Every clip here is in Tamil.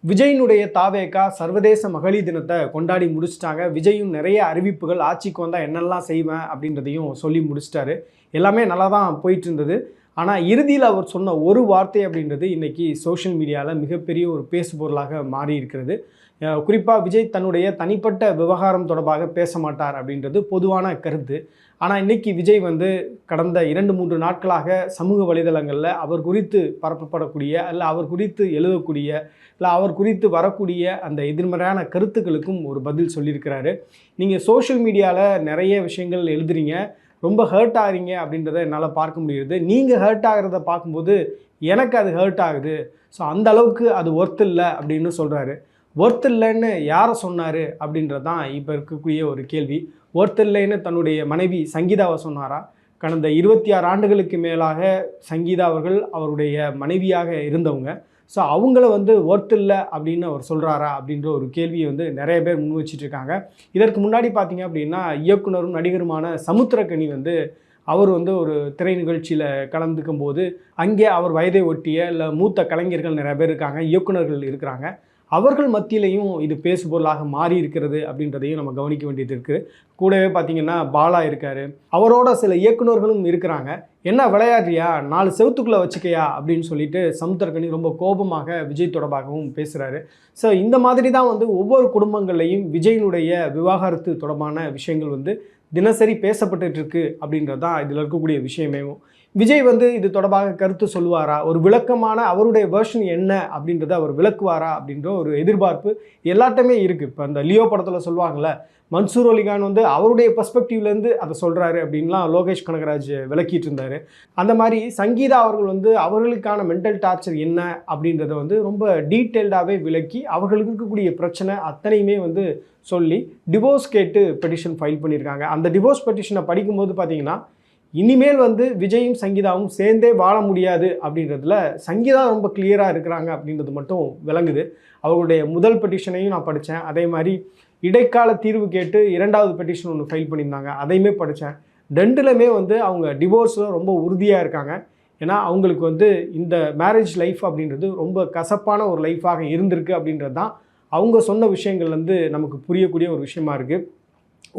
விஜயினுடைய தாவேகா சர்வதேச மகளிர் தினத்தை கொண்டாடி முடிச்சிட்டாங்க. விஜயும் நிறைய அறிவிப்புகள் ஆட்சிக்கு வந்தால் என்னெல்லாம் செய்வேன் அப்படின்றதையும் சொல்லி முடிச்சிட்டாரு. எல்லாமே நல்லா தான் போயிட்டு இருந்தது. ஆனால் இறுதியில் அவர் சொன்ன ஒரு வார்த்தை அப்படின்றது இன்றைக்கி சோஷியல் மீடியாவில் மிகப்பெரிய ஒரு பேசுபொருளாக மாறி இருக்கிறது. குறிப்பாக விஜய் தன்னுடைய தனிப்பட்ட விவகாரம் தொடர்பாக பேச மாட்டார் அப்படின்றது பொதுவான கருத்து. ஆனால் இன்றைக்கி விஜய் கடந்த 2-3 நாட்களாக சமூக வலைதளங்களில் அவர் குறித்து பரப்பப்படக்கூடிய இல்லை அவர் குறித்து எழுதக்கூடிய இல்லை அவர் குறித்து வரக்கூடிய அந்த எதிர்மறையான கருத்துக்களுக்கும் ஒரு பதில் சொல்லியிருக்கிறாரு. நீங்கள் சோஷியல் மீடியாவில் நிறைய விஷயங்கள் எழுதுறீங்க, ரொம்ப ஹர்ட் ஆகிறீங்க அப்படின்றத என்னால் பார்க்க முடியுது. நீங்கள் ஹர்ட் ஆகிறத பார்க்கும்போது எனக்கு அது ஹர்ட் ஆகுது. ஸோ அந்த அளவுக்கு அது ஒர்த் இல்லை அப்படின்னு சொல்கிறாரு. ஒர்த் இல்லைன்னு யாரை சொன்னார் அப்படின்றது தான் இப்போ இருக்கக்கூடிய ஒரு கேள்வி. ஒர்த் இல்லைன்னு தன்னுடைய மனைவி சங்கீதாவை சொன்னாரா? கடந்த 26 ஆண்டுகளுக்கு மேலாக சங்கீதா அவர்கள் அவருடைய மனைவியாக இருந்தவங்க. ஸோ அவங்கள ஒர்த் இல்லை அப்படின்னு அவர் சொல்கிறாரா அப்படின்ற ஒரு கேள்வியை நிறைய பேர் முன் வச்சிட்ருக்காங்க. இதற்கு முன்னாடி பார்த்தீங்க அப்படின்னா இயக்குனரும் நடிகருமான சமுத்திரக்கனி அவர் ஒரு திரை நிகழ்ச்சியில் கலந்துக்கும் போது அங்கே அவர் வயதை ஒட்டிய இல்லை மூத்த கலைஞர்கள் நிறைய பேர் இருக்காங்க, இயக்குனர்கள் இருக்கிறாங்க. அவர்கள் மத்தியிலையும் இது பேசுபொருளாக மாறி இருக்கிறது அப்படின்றதையும் நம்ம கவனிக்க வேண்டியது இருக்குது. கூடவே பார்த்திங்கன்னா பாலா இருக்கார், அவரோட சில இயக்குநர்களும் இருக்கிறாங்க. என்ன விளையாடுறியா, 4 செவத்துக்குள்ளே வச்சுக்கையா அப்படின்னு சொல்லிட்டு சமுத்திரக்கனி ரொம்ப கோபமாக விஜய் தொடர்பாகவும் பேசுகிறாரு. ஸோ இந்த மாதிரி தான் ஒவ்வொரு குடும்பங்கள்லையும் விஜயினுடைய விவாகரத்து தொடர்பான விஷயங்கள் தினசரி பேசப்பட்டு இருக்கு அப்படின்றது தான் இதில் இருக்கக்கூடிய விஷயமே. விஜய் இது தொடர்பாக கருத்து சொல்லுவாரா, ஒரு விளக்கமான அவருடைய வெர்ஷன் என்ன அப்படின்றத அவர் விளக்குவாரா அப்படின்ற ஒரு எதிர்பார்ப்பு எல்லாத்தையுமே இருக்குது. இப்போ அந்த லியோ படத்தில் சொல்லுவாங்கள்ல, மன்சூர் அலிகான் அவருடைய பெர்ஸ்பெக்டிவ்லேருந்து அதை சொல்கிறாரு அப்படின்லாம் லோகேஷ் கனகராஜ் விளக்கிட்டு இருந்தார். அந்த மாதிரி சங்கீதா அவர்கள் அவர்களுக்கான மென்டல் டார்ச்சர் என்ன அப்படின்றத ரொம்ப டீட்டெயில்டாகவே விளக்கி அவர்களுக்கு இருக்கக்கூடிய பிரச்சனை அத்தனையுமே சொல்லி டிவோர்ஸ் கேட்டு பெட்டிஷன் ஃபைல் பண்ணியிருக்காங்க. அந்த டிவோர்ஸ் பெட்டிஷனை படிக்கும்போது பார்த்தீங்கன்னா இனிமேல் விஜயும் சங்கீதாவும் சேர்ந்தே வாழ முடியாது அப்படின்றதுல சங்கீதா ரொம்ப கிளியராக இருக்கிறாங்க அப்படின்றது மட்டும் விளங்குது. அவங்களுடைய முதல் பெட்டிஷனையும் நான் படித்தேன். அதே மாதிரி இடைக்கால தீர்வு கேட்டு 2வது பெட்டிஷன் ஒன்று ஃபைல் பண்ணியிருந்தாங்க, அதையுமே படித்தேன். ரெண்டுலையுமே அவங்க டிவோர்ஸில் ரொம்ப உறுதியாக இருக்காங்க. ஏன்னா அவங்களுக்கு இந்த மேரேஜ் லைஃப் அப்படின்றது ரொம்ப கசப்பான ஒரு லைஃபாக இருந்திருக்கு அப்படின்றது தான் அவங்க சொன்ன விஷயங்கள் நமக்கு புரியக்கூடிய ஒரு விஷயமா இருக்குது.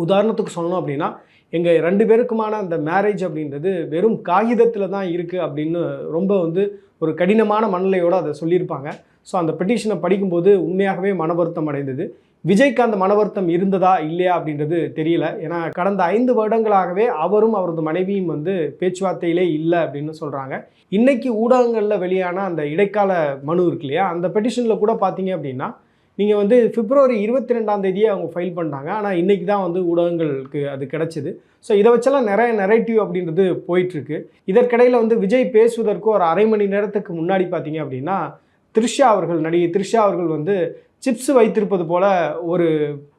உதாரணத்துக்கு சொல்லணும் அப்படின்னா எங்கள் 2 பேருக்குமான அந்த மேரேஜ் அப்படின்றது வெறும் காகிதத்தில் தான் இருக்குது அப்படின்னு ரொம்ப ஒரு கடினமான மனநிலையோடு அதை சொல்லியிருப்பாங்க. ஸோ அந்த பெட்டிஷனை படிக்கும்போது உண்மையாகவே மன வருத்தம் அடைந்தது. விஜய்க்கு அந்த மன வருத்தம் இருந்ததா இல்லையா அப்படின்றது தெரியல. ஏன்னா கடந்த 5 வருடங்களாகவே அவரும் அவரது மனைவியும் பேச்சுவார்த்தையிலே இல்லை அப்படின்னு சொல்கிறாங்க. இன்றைக்கி ஊடகங்களில் வெளியான அந்த இடைக்கால மனு இருக்கு இல்லையா, அந்த பெட்டிஷனில் கூட பார்த்தீங்க அப்படின்னா நீங்கள் பிப்ரவரி 22ஆம் தேதியே அவங்க ஃபைல் பண்ணிட்டாங்க. ஆனால் இன்றைக்கி தான் ஊடகங்களுக்கு அது கிடச்சிது. ஸோ இதை வச்செல்லாம் நிறைய நெரேட்டிவ் அப்படின்றது போயிட்டுருக்கு. இதற்கிடையில் விஜய் பேசுவதற்கு ஒரு அரை மணி நேரத்துக்கு முன்னாடி பார்த்தீங்க அப்படின்னா நடிகை த்ரிஷா அவர்கள் சிப்ஸ் வைத்திருப்பது போல் ஒரு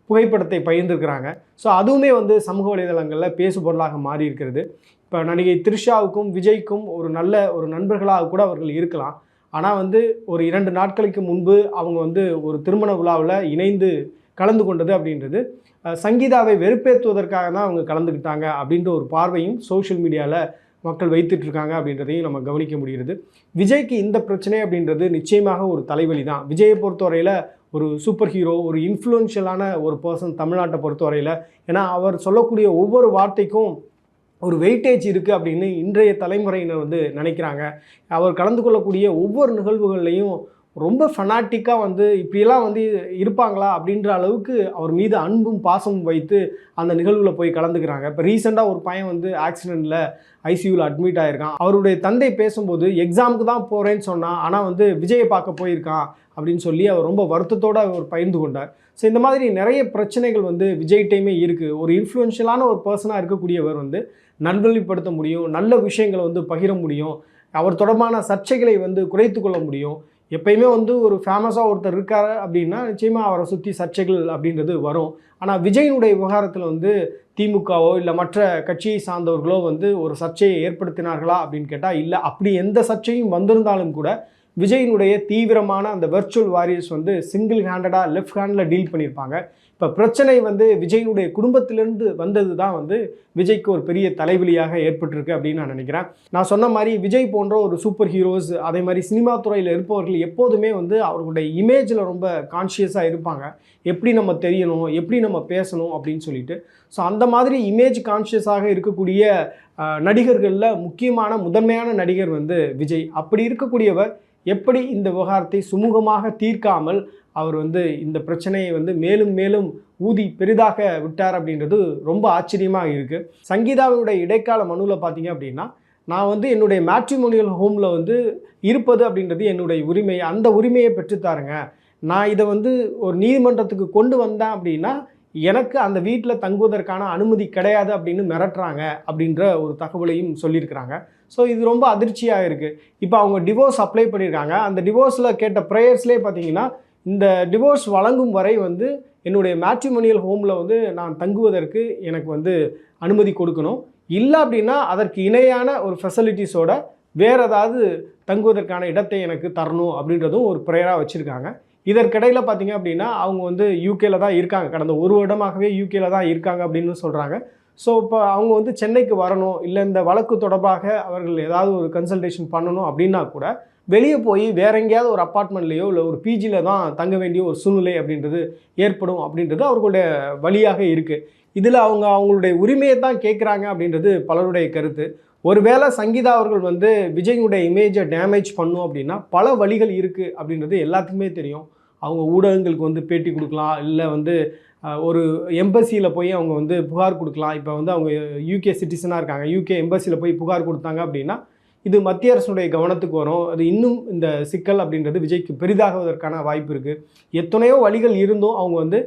புகைப்படத்தை பகிர்ந்திருக்கிறாங்க. ஸோ அதுவுமே சமூக வலைதளங்களில் பேசுபொருளாக மாறி இருக்கிறது. இப்போ நடிகை த்ரிஷாவுக்கும் விஜய்க்கும் ஒரு நண்பர்களாக கூட அவர்கள் இருக்கலாம். ஆனால் ஒரு 2 நாட்களுக்கு முன்பு அவங்க ஒரு திருமண விழாவில் இணைந்து கலந்து கொண்டது அப்படின்றது சங்கீதாவை வெறுப்பேற்றுவதற்காக தான் அவங்க கலந்துக்கிட்டாங்க அப்படின்ற ஒரு பார்வையும் சோஷியல் மீடியாவில் மக்கள் வைத்துட்ருக்காங்க அப்படின்றதையும் நம்ம கவனிக்க முடிகிறது. விஜய்க்கு இந்த பிரச்சனை அப்படின்றது நிச்சயமாக ஒரு தலைவலி தான். விஜயை பொறுத்தவரையில் ஒரு சூப்பர் ஹீரோ, ஒரு இன்ஃப்ளூயன்ஷியலான ஒரு பர்சன் தமிழ்நாட்டை பொறுத்தவரையில். ஏன்னா அவர் சொல்லக்கூடிய ஒவ்வொரு வார்த்தைக்கும் ஒரு வெயிட்டேஜ் இருக்குது அப்படின்னு இன்றைய தலைமுறையினர் நினைக்கிறாங்க. அவர் கலந்து கொள்ளக்கூடிய ஒவ்வொரு நிகழ்வுகள்லையும் ரொம்ப ஃபனாட்டிக்காக இப்படியெல்லாம் இருப்பாங்களா அப்படின்ற அளவுக்கு அவர் மீது அன்பும் பாசமும் வைத்து அந்த நிகழ்வில் போய் கலந்துக்கிறாங்க. இப்போ ரீசெண்டாக ஒரு பையன் ஆக்சிடெண்ட்டில் ஐசியூவில் அட்மிட் ஆகிருக்கான். அவருடைய தந்தை பேசும்போது எக்ஸாமுக்கு தான் போகிறேன்னு சொன்னான், ஆனால் விஜயை பார்க்க போயிருக்கான் அப்படின்னு சொல்லி அவர் ரொம்ப வருத்தத்தோடு அவர் பகிர்ந்து கொண்டார். ஸோ இந்த மாதிரி நிறைய பிரச்சனைகள் விஜய்கிட்டையுமே இருக்குது. ஒரு இன்ஃப்ளூயன்ஷியலான ஒரு பர்சனாக இருக்கக்கூடியவர் நல்வழிப்படுத்த முடியும், நல்ல விஷயங்களை பகிர முடியும், அவர் தொடர்பான சர்ச்சைகளை குறைத்து கொள்ள முடியும். எப்பயுமே ஒரு ஃபேமஸாக ஒருத்தர் இருக்கார் அப்படின்னா நிச்சயமாக அவரை சுற்றி சர்ச்சைகள் அப்படின்றது வரும். ஆனால் விஜயினுடைய விவகாரத்தில் திமுகவோ இல்லை மற்ற கட்சியை சார்ந்தவர்களோ ஒரு சர்ச்சையை ஏற்படுத்தினார்களா அப்படின்னு கேட்டால் இல்லை. அப்படி எந்த சர்ச்சையும் வந்திருந்தாலும் கூட விஜயினுடைய தீவிரமான அந்த வெர்ச்சுவல் வாரியர்ஸ் சிங்கிள் ஹேண்டடாக லெஃப்ட் ஹேண்டில் டீல் பண்ணியிருப்பாங்க. இப்போ பிரச்சனை வந்து விஜயினுடைய குடும்பத்திலிருந்து வந்தது தான் வந்து விஜய்க்கு ஒரு பெரிய தலைவலியாக ஏற்பட்டிருக்கு அப்படின்னு நான் நினைக்கிறேன். நான் சொன்ன மாதிரி விஜய் போன்ற ஒரு சூப்பர் ஹீரோஸ், அதே மாதிரி சினிமா துறையில் இருப்பவர்கள் எப்போதுமே வந்து அவர்களுடைய இமேஜில் ரொம்ப கான்ஷியஸாக இருப்பாங்க. எப்படி நம்ம தெரியணும், எப்படி நம்ம பேசணும் அப்படின்னு சொல்லிட்டு. ஸோ அந்த மாதிரி இமேஜ் கான்ஷியஸாக இருக்கக்கூடிய நடிகர்களில் முக்கியமான முதன்மையான நடிகர் வந்து விஜய். அப்படி இருக்கக்கூடியவர் எப்படி இந்த விவகாரத்தை சுமூகமாக தீர்க்காமல் அவர் வந்து இந்த பிரச்சனையை வந்து மேலும் மேலும் ஊதி பெரிதாக விட்டார் அப்படின்றது ரொம்ப ஆச்சரியமாக இருக்குது. சங்கீதாவுடைய இடைக்கால மனுவில் பார்த்தீங்க அப்படின்னா, நான் வந்து என்னுடைய மேட்ரிமோனியல் ஹோமில் வந்து இருப்பது அப்படின்றது என்னுடைய உரிமை, அந்த உரிமையை பெற்றுத்தாருங்க. நான் இதை வந்து ஒரு நீதிமன்றத்துக்கு கொண்டு வந்தேன் அப்படின்னா எனக்கு அந்த வீட்டில் தங்குவதற்கான அனுமதி கிடையாது அப்படின்னு மிரட்டுறாங்க அப்படின்ற ஒரு தகவலையும் சொல்லியிருக்கிறாங்க. ஸோ இது ரொம்ப அதிர்ச்சியாக இருக்குது. இப்போ அவங்க டிவோர்ஸ் அப்ளை பண்ணியிருக்காங்க. அந்த டிவோர்ஸில் கேட்ட ப்ரேயர்ஸ்லேயே பார்த்தீங்கன்னா, இந்த டிவோர்ஸ் வழங்கும் வரை வந்து என்னுடைய மேட்ரிமோனியல் ஹோமில் வந்து நான் தங்குவதற்கு எனக்கு வந்து அனுமதி கொடுக்கணும். இல்லை அப்படின்னா அதற்கு இணையான ஒரு ஃபெசிலிட்டிஸோட வேறு ஏதாவது தங்குவதற்கான இடத்தை எனக்கு தரணும் அப்படின்றதும் ஒரு ப்ரேயராக வச்சுருக்காங்க. இதற்கிடையில் பார்த்தீங்க அப்படின்னா அவங்க வந்து யூகேல தான் இருக்காங்க. கடந்த ஒரு வருடமாகவே யூகேல தான் இருக்காங்க அப்படின்னு சொல்கிறாங்க. ஸோ இப்போ அவங்க வந்து சென்னைக்கு வரணும், இல்லை இந்த வழக்கு தொடர்பாக அவர்கள் ஏதாவது ஒரு கன்சல்டேஷன் பண்ணணும் அப்படின்னா கூட வெளியே போய் வேற எங்கேயாவது ஒரு அப்பார்ட்மெண்ட்லேயோ இல்லை ஒரு பிஜியில் தான் தங்க வேண்டிய ஒரு சூழ்நிலை அப்படின்றது ஏற்படும் அப்படின்றது அவர்களுடைய வழியாக இருக்குது. இதில் அவங்களுடைய உரிமையை தான் கேட்குறாங்க அப்படின்றது பலருடைய கருத்து. ஒருவேளை சங்கீதா அவர்கள் வந்து விஜயுடைய இமேஜை டேமேஜ் பண்ணும் அப்படின்னா பல வழிகள் இருக்குது அப்படின்றது எல்லாத்துக்குமே தெரியும். அவங்க ஊடகங்களுக்கு வந்து பேட்டி கொடுக்கலாம், இல்லை வந்து ஒரு எம்பசியில் போய் அவங்க வந்து புகார் கொடுக்கலாம். இப்போ வந்து அவங்க யூகே சிட்டிசனாக இருக்காங்க, யூகே எம்பசியில் போய் புகார் கொடுத்தாங்க அப்படின்னா இது மத்திய அரசுடைய கவனத்துக்கு வரும். அது இன்னும் இந்த சிக்கல் அப்படின்றது விஜய்க்கு பெரிதாகுவதற்கான வாய்ப்பு இருக்குது. எத்தனையோ வழிகள் இருந்தும் அவங்க வந்து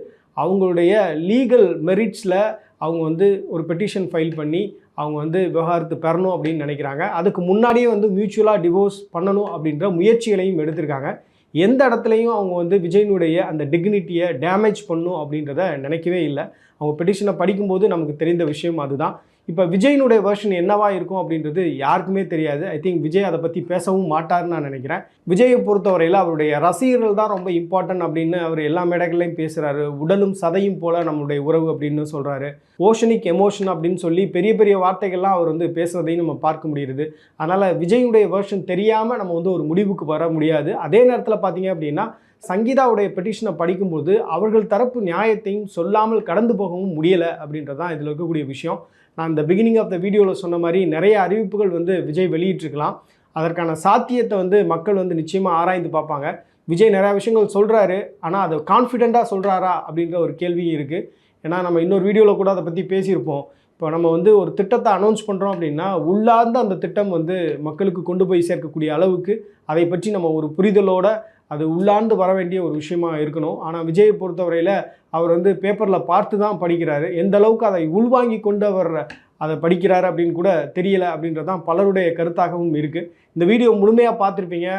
அவங்களுடைய லீகல் மெரிட்ஸில் அவங்க வந்து ஒரு பெட்டிஷன் ஃபைல் பண்ணி அவங்க வந்து விவகாரத்து பெறணும் அப்படின்னு நினைக்கிறாங்க. அதுக்கு முன்னாடியே வந்து மியூச்சுவலாக டிவோர்ஸ் பண்ணணும் அப்படின்ற முயற்சிகளையும் எடுத்திருக்காங்க. எந்த இடத்துலையும் அவங்க வந்து விஜயினுடைய அந்த டிக்னிட்டியை டேமேஜ் பண்ணும் அப்படின்றத நினைக்கவே இல்லை. அவங்க பெட்டிஷனை படிக்கும்போது நமக்கு தெரிந்த விஷயம் அதுதான். இப்போ விஜயினுடைய வெர்ஷன் என்னவா இருக்கும் அப்படின்றது யாருக்குமே தெரியாது. ஐ திங்க் விஜய் அதை பற்றி பேசவும் மாட்டார்னு நான் நினைக்கிறேன். விஜயை பொறுத்தவரையில் அவருடைய ரசிகர்கள் தான் ரொம்ப இம்பார்ட்டன்ட் அப்படின்னு அவர் எல்லா மேடைகளையும் பேசுகிறாரு. உடலும் சதையும் போல் நம்மளுடைய உறவு அப்படின்னு சொல்கிறாரு. ஓஷனிக் எமோஷன் அப்படின்னு சொல்லி பெரிய பெரிய வார்த்தைகள்லாம் அவர் வந்து பேசுகிறதையும் நம்ம பார்க்க முடியுது. அதனால் விஜயுடைய வெர்ஷன் தெரியாமல் நம்ம வந்து ஒரு முடிவுக்கு வர முடியாது. அதே நேரத்தில் பார்த்தீங்க அப்படின்னா சங்கீதாவுடைய பெட்டிஷனை படிக்கும்போது அவர்கள் தரப்பு நியாயத்தையும் சொல்லாமல் கடந்து போகவும் முடியலை அப்படின்றது தான் இதில் இருக்கக்கூடிய விஷயம். நான் இந்த பிகினிங் ஆஃப் த வீடியோவில் சொன்ன மாதிரி நிறைய அறிவிப்புகள் வந்து விஜய் வெளியிட்டிருக்கலாம். அதற்கான சாத்தியத்தை வந்து மக்கள் வந்து நிச்சயமாக ஆராய்ந்து பார்ப்பாங்க. விஜய் நிறையா விஷயங்கள் சொல்கிறாரு, ஆனால் அதை கான்ஃபிடெண்ட்டாக சொல்கிறாரா அப்படின்ற ஒரு கேள்வியும் இருக்குது. ஏன்னா நம்ம இன்னொரு வீடியோவில் கூட அதை பற்றி பேசியிருப்போம். இப்போ நம்ம வந்து ஒரு திட்டத்தை அனௌன்ஸ் பண்ணுறோம் அப்படின்னா உள்ளார்ந்த அந்த திட்டம் வந்து மக்களுக்கு கொண்டு போய் சேர்க்கக்கூடிய அளவுக்கு அதை பற்றி நம்ம ஒரு புரிதலோடு அது உள்ளார்ந்து வர வேண்டிய ஒரு விஷயமா இருக்கணும். ஆனால் விஜயை பொறுத்தவரையில் அவர் வந்து பேப்பரில் பார்த்து தான் படிக்கிறாரு. எந்த அளவுக்கு அதை உள்வாங்கி கொண்டு அவர் அதை படிக்கிறாரு அப்படின்னு கூட தெரியலை அப்படின்றது தான் பலருடைய கருத்தாகவும் இருக்குது. இந்த வீடியோ முழுமையாக பார்த்துருப்பீங்க.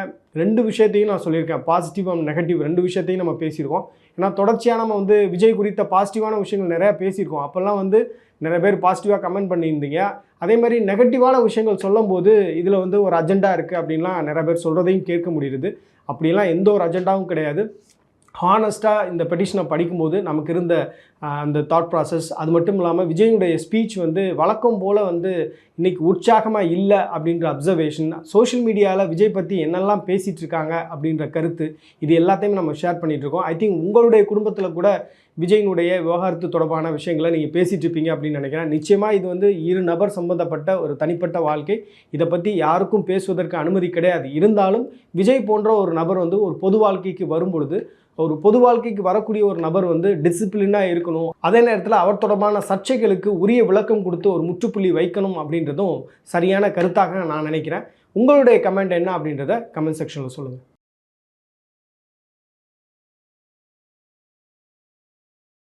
2 விஷயத்தையும் நான் சொல்லியிருக்கேன், பாசிட்டிவ் அண்ட் நெகட்டிவ் 2 விஷயத்தையும் நம்ம பேசியிருக்கோம். ஏன்னா தொடர்ச்சியாக நம்ம வந்து விஜய் குறித்த பாசிட்டிவான விஷயங்கள் நிறையா பேசியிருக்கோம். அப்போல்லாம் வந்து நிறைய பேர் பாசிட்டிவாக கமெண்ட் பண்ணியிருந்தீங்க. அதே மாதிரி நெகட்டிவான விஷயங்கள் சொல்லும்போது இதில் வந்து ஒரு அஜெண்டா இருக்குது அப்படின்லாம் நிறைய பேர் சொல்கிறதையும் கேட்க முடியுது. அப்படிலாம் எந்த ஒரு அஜெண்டாவும் கிடையாது. ஹானஸ்ட்டாக இந்த பெட்டிஷனை படிக்கும்போது நமக்கு இருந்த அந்த தாட் ப்ராசஸ், அது மட்டும் இல்லாமல் விஜயுடைய ஸ்பீச் வந்து வழக்கம் போல் வந்து இன்றைக்கி உற்சாகமாக இல்லை அப்படின்ற அப்சர்வேஷன், சோஷியல் மீடியாவில் விஜய் பற்றி என்னெல்லாம் பேசிகிட்டு இருக்காங்க அப்படின்ற கருத்து, இது எல்லாத்தையுமே நம்ம ஷேர் பண்ணிகிட்ருக்கோம். ஐ திங்க் உங்களுடைய குடும்பத்தில் கூட விஜயினுடைய விவகாரத்து தொடர்பான விஷயங்களை நீங்கள் பேசிகிட்டு இருப்பீங்க அப்படின்னு நினைக்கிறேன். நிச்சயமாக இது வந்து 2 நபர் சம்பந்தப்பட்ட ஒரு தனிப்பட்ட வாழ்க்கை. இதை பற்றி யாருக்கும் பேசுவதற்கு அனுமதி கிடையாது. இருந்தாலும் விஜய் போன்ற ஒரு நபர் வந்து ஒரு பொது வாழ்க்கைக்கு வரும்பொழுது ஒரு பொது வாழ்க்கைக்கு வரக்கூடிய ஒரு நபர் வந்து டிசிப்ளினாக இருக்கணும். அதே நேரத்தில் அவர் தொடர்பான சர்ச்சைகளுக்கு உரிய விளக்கம் கொடுத்து ஒரு முற்றுப்புள்ளி வைக்கணும் அப்படின்றதும் சரியான கருத்தாக நான் நினைக்கிறேன். உங்களுடைய கமெண்ட் என்ன அப்படின்றத கமெண்ட் செக்ஷனில் சொல்லுங்கள்.